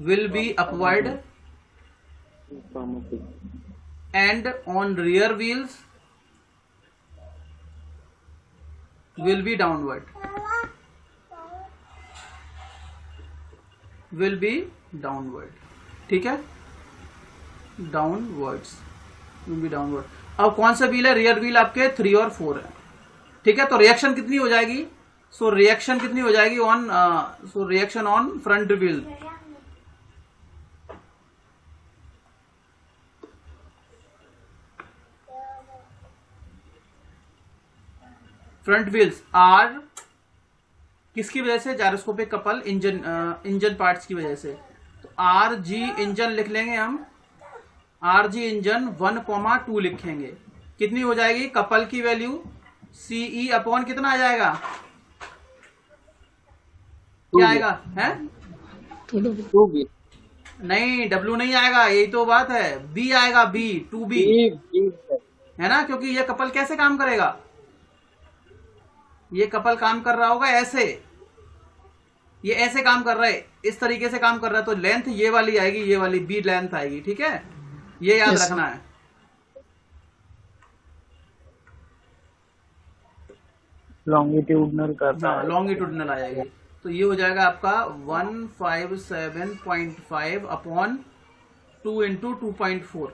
will be upward and on rear wheels will be downward. Will be downward. ठीक है, डाउनवर्ड्स, will be downward. अब कौन सा wheel है? रियर व्हील आपके 3 और 4 है. ठीक है, तो रिएक्शन कितनी हो जाएगी? सो रिएक्शन कितनी हो जाएगी on, so reaction on front wheel, front wheels are किसकी वजह से? जायरोस्कोपिक कपल इंजन पार्ट्स की वजह से. तो आर जी इंजन लिख लेंगे हम, आर जी इंजन 1,2 लिखेंगे. कितनी हो जाएगी कपल की वैल्यू? सीई अपॉन कितना आ जाएगा? क्या आएगा? है 2B नहीं, डब्ल्यू नहीं आएगा, यही तो बात है. बी आएगा, बी 2B है ना, क्योंकि ये कपल कैसे काम करेगा? ये कपल काम कर रहा होगा ऐसे, ये ऐसे काम कर रहा है, इस तरीके से काम कर रहा है, तो लेंथ ये वाली आएगी, ये वाली बी लेंथ आएगी. ठीक है, ये याद रखना है. लॉन्गिट्यूडनल करता है. लॉन्गिट्यूडनल आ जाएगी. तो ये हो जाएगा आपका 157.5 अपॉन 2 इंटू 2.4.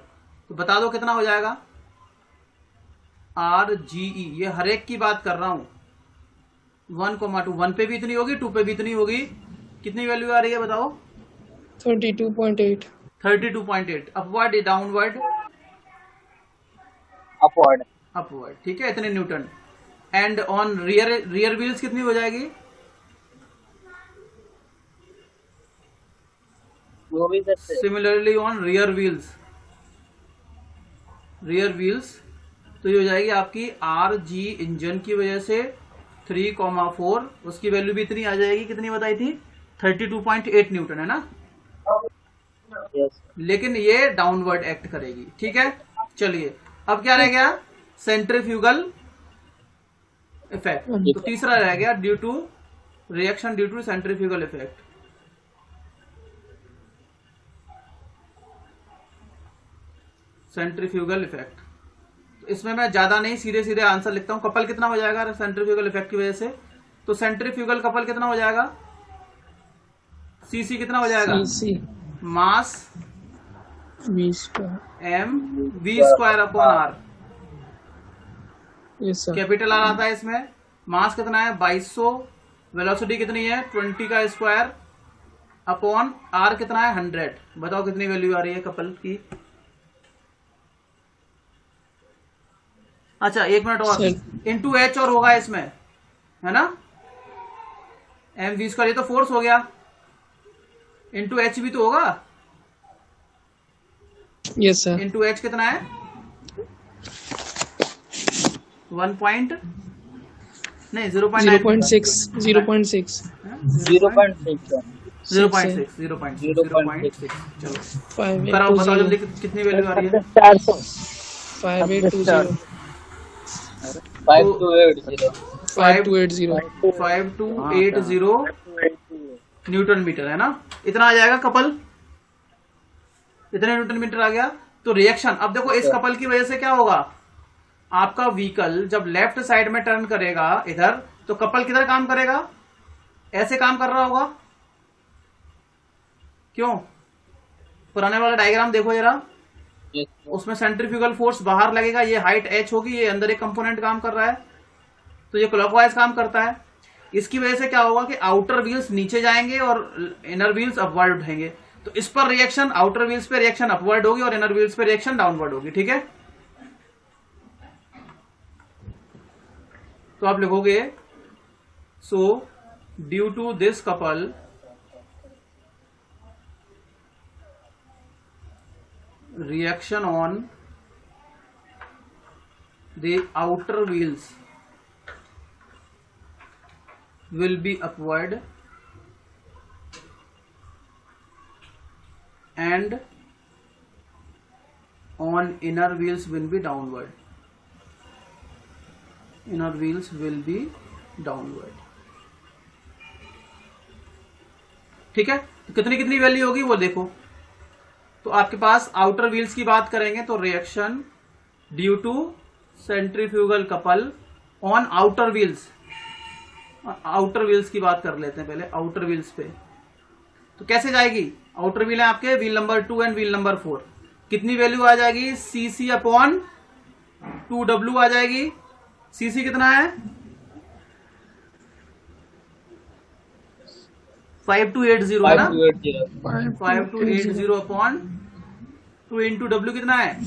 तो बता दो कितना हो जाएगा? RGE, ये हर एक की बात कर रहा हूं. 1,2, 1 पे भी इतनी होगी, 2 पे भी इतनी होगी. कितनी वैल्यू आ रही है बताओ? 32.8. 32.8. Upward, downward? अपवर्ड. अपवर्ड. ठीक है, इतने Newton. And on rear wheels कितनी हो जाएगी? वो भी सकते. सिमिलरली ऑन रियर व्हील्स, तो ये हो जाएगी आपकी RG इंजन की वजह से 3,4, उसकी वैल्यू भी इतनी आ जाएगी. कितनी बताई थी? 32.8 न्यूटन, है ना. यस. लेकिन ये डाउनवर्ड एक्ट करेगी. ठीक है, चलिए अब क्या रह गया? Centrifugal effect. तो तीसरा रह गया due to reaction due to centrifugal effect. Centrifugal effect, तो इसमें मैं ज्यादा नहीं, सीधे सीधे आंसर लिखता हूं. कपल कितना हो जाएगा सेंट्रीफ्यूगल इफेक्ट की वजह से? तो सेंट्रीफ्यूगल कपल कितना हो जाएगा? सीसी कितना हो जाएगा? CC mass V square. M V square upon R. Yes sir. Capital R आता है इसमें. मास कितना है? 2200. वेलोसिटी कितनी है? 20 का स्क्वायर अपॉन आर कितना है? 100. बताओ कितनी वैल्यू आ रही है कपल की? अच्छा, 1 मिनट और. इंटू एच और होगा इसमें, है ना. एम वी स्क्वायर, ये तो फोर्स हो गया. इंटू एच भी तो होगा. Yes sir. इंटू एच कितना है? 1 पॉइंट नहीं 0.6. 0.6. 0.6. 0.6. 0.6. चलो 5 कराओ, बताओ जल्दी कितनी वैल्यू आ रही है? 400. 5820. 5280. 5280. 5280 न्यूटन मीटर, है ना. इतना आ जाएगा कपल, इतने न्यूटन मीटर आ गया. तो रिएक्शन, अब देखो इस कपल की वजह से क्या होगा? आपका व्हीकल जब लेफ्ट साइड में टर्न करेगा इधर, तो कपल किधर काम करेगा? ऐसे काम कर रहा होगा. क्यों? पुराने वाला डायग्राम देखो जरा, Yes. उसमें सेंट्रीफ्यूगल फोर्स बाहर लगेगा, ये हाइट h होगी, ये अंदर एक कंपोनेंट काम कर रहा है, तो ये क्लॉकवाइज काम करता है. इसकी वजह से क्या होगा कि आउटर व्हील्स नीचे जाएंगे और इनर व्हील्स अपवर्ड उठेंगे. तो इस पर रिएक्शन, आउटर व्हील्स पे रिएक्शन अपवर्ड होगी और इनर व्हील्स पे रिएक्शन डाउनवर्ड होगी. ठीक है, तो आप लिखोगे so due to this couple reaction on the outer wheels will be upward and on inner wheels will be downward. Inner wheels will be downward. ठीक है, तो कितनी कितनी वैल्यू होगी वो देखो. तो आपके पास आउटर व्हील्स की बात करेंगे तो reaction due to centrifugal couple on outer wheels. Outer wheels की बात कर लेते हैं पहले, आउटर व्हील्स पे तो कैसे जाएगी? आउटर व्हील है आपके wheel number 2 and wheel number 4। कितनी वैल्यू आ जाएगी? सीसी अपॉन 2W आ जाएगी। सीसी कितना है? 5280 है ना? 5280 अपॉन 2 इंटू डब्ल्यू कितना है?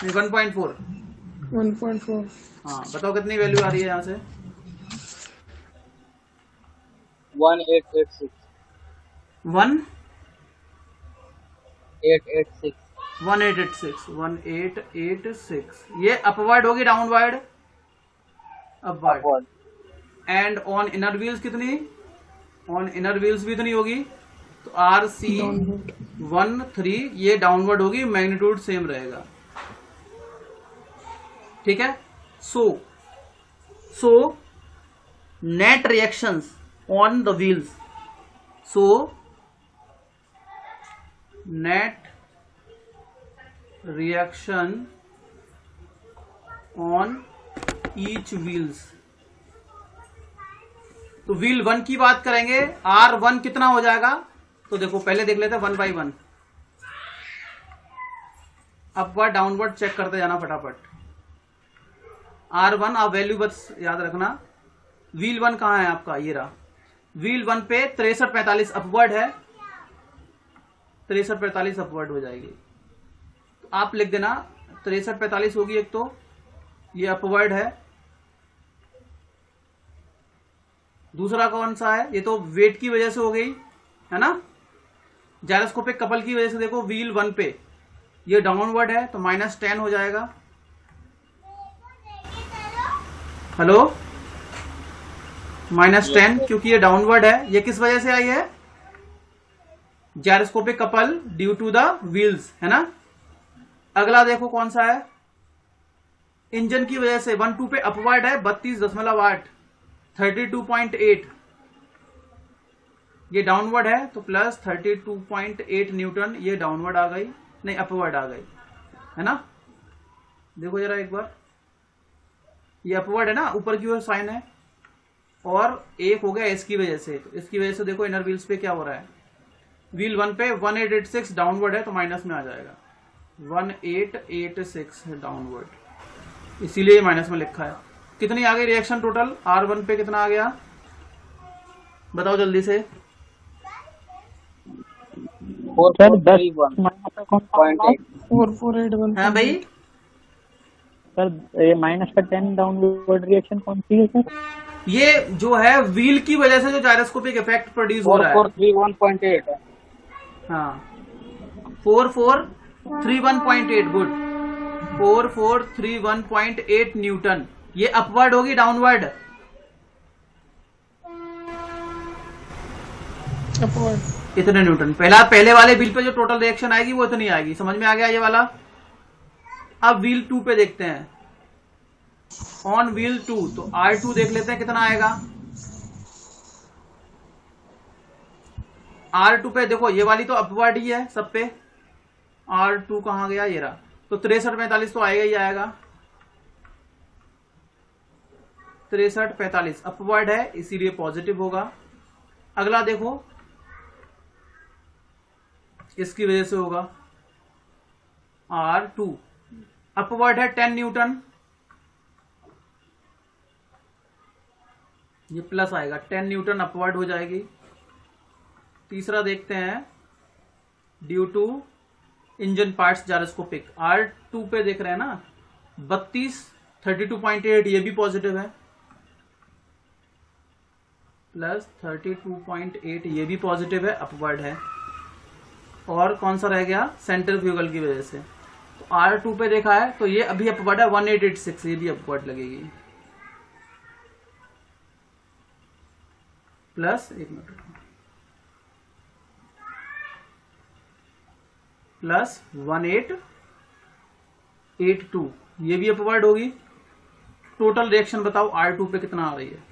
1.4। 1.4। हाँ बताओ कितनी वैल्यू आ रही है यहाँ से? 1886 886 1886। ये अपवर्ड होगी downward? Upward. And on inner wheels कितनी? ऑन इनर व्हील्स भी इतनी होगी। तो RC13 ये डाउनवर्ड होगी, मैग्नीट्यूड सेम रहेगा। ठीक है। So net reactions on the wheels, so net reaction on each wheels. तो व्हील 1 की बात करेंगे, R1 कितना हो जाएगा? तो देखो पहले देख लेते हैं 1 बाई 1, अपवर्ड डाउनवर्ड चेक करते जाना फटाफट। R1 आप वैल्यू बस याद रखना। व्हील 1 कहां है आपका? ये रहा। व्हील 1 पे 6345 अपवर्ड है, 6345 अपवर्ड हो जाएगी। तो आप लिख देना 6345 होगी एक, तो ये अपवर्ड है। दूसरा कौन सा है? ये तो वेट की वजह से हो गई है ना, जायरोस्कोपिक कपल की वजह से। देखो व्हील 1 पे ये डाउनवर्ड है तो -10 हो जाएगा। हेलो, -10 क्योंकि ये डाउनवर्ड है। ये किस वजह से आई है? Gyroscopic couple due to the wheels, है ना। अगला देखो कौन सा है? इंजन की वजह से 1-2 पे अपवर्ड है 32.8, 32.8। ये डाउनवर्ड है तो प्लस 32.8 न्यूटन, ये डाउनवर्ड आ गई, नहीं अपवर्ड आ गई, है ना। देखो जरा एक बार, ये अपवर्ड है ना, ऊपर की ओर साइन है, और एक हो गया इसकी वजह से। तो इसकी वजह से देखो इनर व्हील्स पे क्या हो रहा है? व्हील 1 पे 1886 डाउनवर्ड है तो माइनस में आ जाएगा, 1886 डाउनवर्ड, इसीलिए माइनस में लिखा है। कितनी आ गई रिएक्शन टोटल? R1 पे कितना आ गया बताओ जल्दी से। 4481। हाँ भाई सर ये -10 डाउनवर्ड रिएक्शन कौन सी है सर? ये जो है व्हील की वजह से जो जायरोस्कोपिक इफेक्ट प्रोड्यूस हो रहा है। 4431.8 है। हाँ 4431.8, गुड, 4431.8 न्यूटन। ये अपवर्ड होगी डाउनवर्ड? अपवर्ड। इतने न्यूटन। पहले वाले व्हील पे जो टोटल रिएक्शन आएगी वो इतनी आएगी। समझ में आ गया ये वाला? अब व्हील 2 पे देखते हैं। ऑन व्हील 2 तो R2 देख लेते हैं कितना आएगा। R2 पे देखो ये वाली तो अपवर्ड ही है सब पे। R2 कहां गया? ये रहा। तो 6345 तो आएगा ही आएगा। 6345 अपवर्ड है इसीलिए पॉजिटिव होगा। अगला देखो इसकी वजह से होगा। R2 अपवर्ड है 10 न्यूटन, ये प्लस आएगा, 10 न्यूटन अपवर्ड हो जाएगी। तीसरा देखते हैं, due to engine parts gyroscopic. R2 पे देख रहे हैं ना 32 ये भी पॉजिटिव है, प्लस 32.8 ये भी पॉजिटिव है, अपवर्ड है। और कौन सा रह गया? सेंट्रीफ्यूगल की वजह से। तो R2 पे देखा है तो ये अभी अपवर्ड है 1886, ये भी अपवर्ड लगेगी, प्लस एक मिनट, प्लस 1882 ये भी अपवर्ड होगी। टोटल रिएक्शन बताओ R2 पे कितना आ रही है?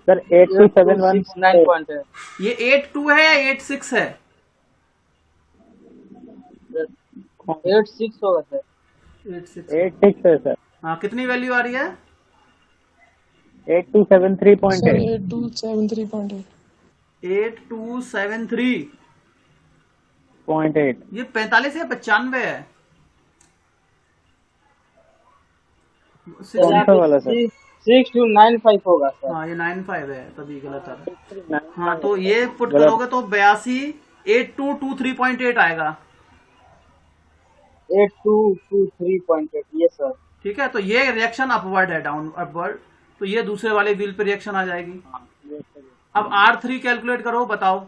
सर 8271 9.8 ये 82 है या 86 है? 86 होगा सर। 86। 86 है सर। हाँ, कितनी वैल्यू आ रही है? 8273.8 सर 8273.8 8273। ये 45 या 95 है? कौन सा वाला सर? 6295 होगा सर। हाँ, ये 95 है, तभी गलत आ रहा है। 69 हाँ, तो ये पुट गलत। करोगे तो 8223.8 आएगा। 8223.8 ये सर। ठीक है, तो ये रिएक्शन अपवर्ड है, डाउन अपवर्ड, तो ये दूसरे वाले व्हील पे रिएक्शन आ जाएगी। अब R3 कैलकुलेट करो, बताओ।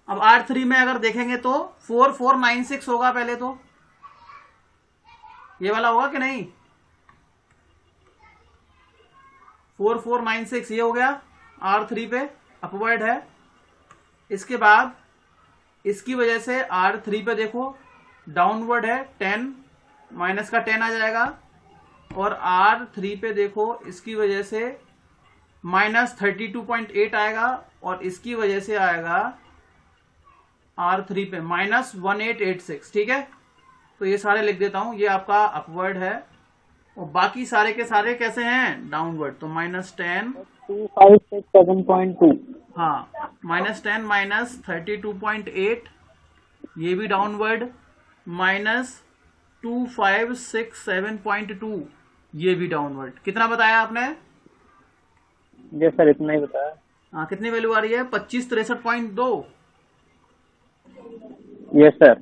अब R3 में अगर देखेंगे तो 4496 होगा पहले तो, ये वाला होगा कि नहीं? 4496 ये हो गया, R3 पे अपवर्ड है। इसके बाद इसकी वजह से R3 पे देखो डाउनवर्ड है, 10 माइनस का 10 आ जाएगा। और R3 पे देखो इसकी वजह से माइनस 32.8 आएगा, और इसकी वजह से आएगा R3 पे माइनस 1886। ठीक है, तो ये सारे लिख देता हूं, ये आपका अपवर्ड है, और बाकी सारे के सारे कैसे हैं? डाउनवर्ड। तो माइनस 10, 2567.2 हाँ, माइनस 10 माइनस 32.8 ये भी डाउनवर्ड, माइनस 2567.2 ये भी डाउनवर्ड। कितना बताया आपने? जी सर इतना ही बताया। हाँ, कितनी वैल्यू आ रही है? 2563.2। Yes sir.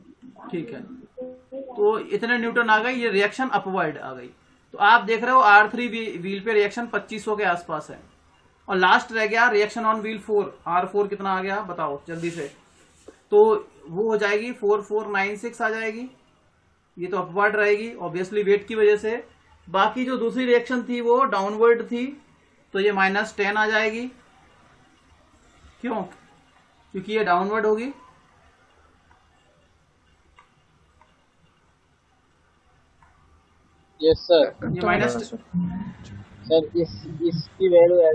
ठीक है, तो इतने न्यूटन आ गई, ये रिएक्शन अपवर्ड आ गई। तो आप देख रहे हो R3 व्हील पे रिएक्शन 2500 के आसपास है। और लास्ट रह गया रिएक्शन ऑन व्हील 4, R4 कितना आ गया बताओ जल्दी से। तो वो हो जाएगी 4496 आ जाएगी, ये तो अपवर्ड रहेगी ऑब्वियसली वेट की वजह से। बाकी जो दूसरी रिएक्शन थी वो डाउनवर्ड थी, तो ये माइनस 10 आ जाएगी। क्यों? क्योंकि ये डाउनवर्ड होगी। Yes sir. ये माइनस सर इसकी वैल्यू है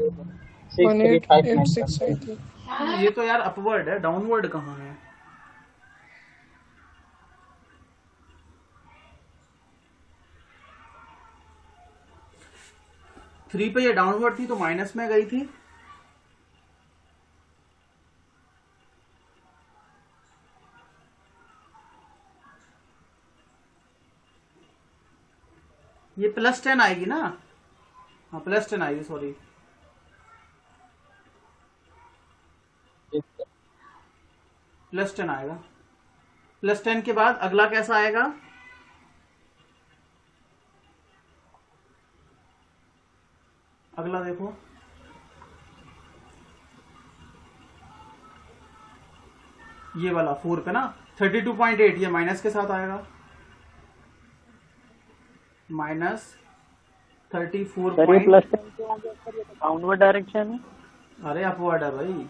6359 1886 आई थी। ये तो यार अपवर्ड है, डाउनवर्ड कहाँ है? थ्री पे ये डाउनवर्ड थी तो माइनस में गई थी। ये प्लस 10 आएगी ना? हाँ, प्लस 10 आएगी, सॉरी। प्लस 10 आएगा। प्लस 10 के बाद अगला कैसा आएगा? अगला देखो, ये वाला 4 पे ना 32.8, ये माइनस के साथ आएगा, माइनस सर ये 34. प्लस 10 क्यों हो गया सर? ये तो डाउनवर्ड डायरेक्शन है। अरे अपवर्ड है भाई,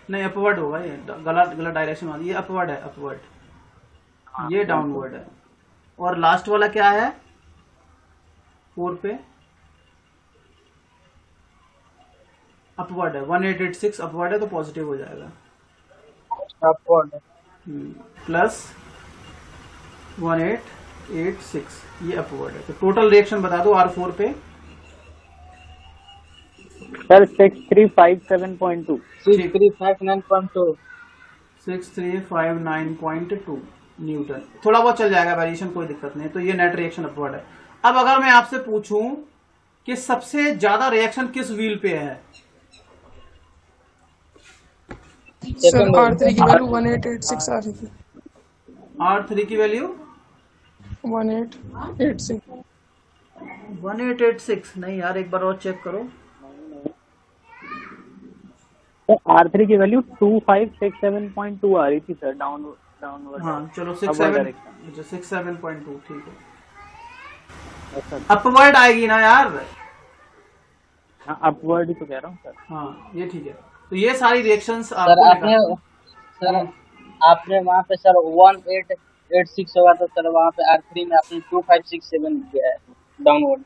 नहीं अपवर्ड होगा, ये गलत गलत डायरेक्शन वाली, ये अपवर्ड है, अपवर्ड, ये डाउनवर्ड है। और लास्ट वाला क्या है? 4 पे अपवर्ड है, 1886 अपवर्ड है, तो पॉजिटिव हो जाएगा। अपवर्ड प्लस 1886 ये अपवर्ड है। तो टोटल रिएक्शन बता दो R4 पे। Sir 6357.2 6359.2 6359.2 Newton. थोड़ा बहुत चल जाएगा वेरिएशन, कोई दिक्कत नहीं। तो ये नेट रिएक्शन अपवर्ड है। अब अगर मैं आपसे पूछूं कि सबसे ज्यादा रिएक्शन किस व्हील पे है? सर R3 की वैल्यू 1886 आ रही थी। R3 की वैल्यू 1886 1886 नहीं यार, एक बार और चेक करो। सर R3 की वैल्यू 2567.2 आ रही थी सर, डाउनवर्ड। हाँ चलो, Upward direction। 67.2 ठीक है। सर अपवर्ड आएगी ना यार? हाँ अपवर्ड ही तो कह रहा हूँ सर। हाँ ये ठीक है। तो ये सारी रिएक्शंस सर आपको आपने वहाँ पे सर 1886 होगा, तो सर वहाँ पे R3 में आपने 2567 किया है डाउनवर्ड।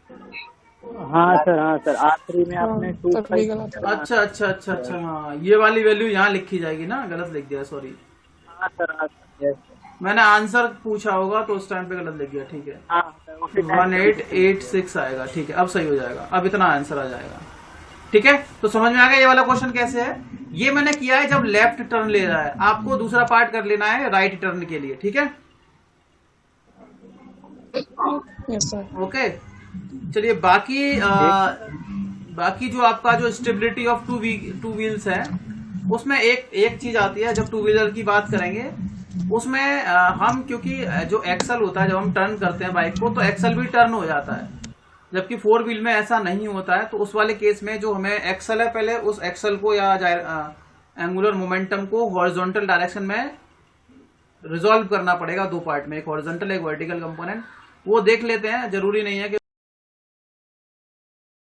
हाँ सर R3 में आपने हाँ, तब भी 25। गलत है। अच्छा अच्छा अच्छा अच्छा, हाँ ये वाली वैल्यू यहाँ लिखी जाएगी ना, गलत लिख दिया, सॉरी। हाँ सर यस मैंने आंसर पूछा होगा तो उस टाइम पे गलत लिख दिया, ठीक है। हाँ सर, उसी time 1886 आएगा, ठीक है, अब सही हो जाएगा, अब इतना आंसर आ जाएगा, ठीक है। तो समझ में आ गया ये वाला क्वेश्चन कैसे है। ये मैंने किया है जब लेफ्ट टर्न ले रहा है, आपको दूसरा पार्ट कर लेना है राइट टर्न के लिए, ठीक है। Yes sir. ओके, चलिए बाकी जो आपका जो स्टेबिलिटी ऑफ टू व्हील्स है, उसमें एक चीज आती है जब टू व्हीलर की बात करेंगे, उसमें हम क्योंकि जो एक्सल होता है जब हम टर्न करते हैं बाइक को, तो एक्सल भी टर्न हो जाता है, जबकि फोर व्हील में ऐसा नहीं होता है। तो उस वाले केस में जो हमें एक्सल है, पहले उस एक्सल को या एंगुलर मोमेंटम को हॉरिजॉन्टल डायरेक्शन में रिजॉल्व करना पड़ेगा दो पार्ट में, एक हॉरिजॉन्टल एक वर्टिकल कंपोनेंट। वो देख लेते हैं, जरूरी नहीं है कि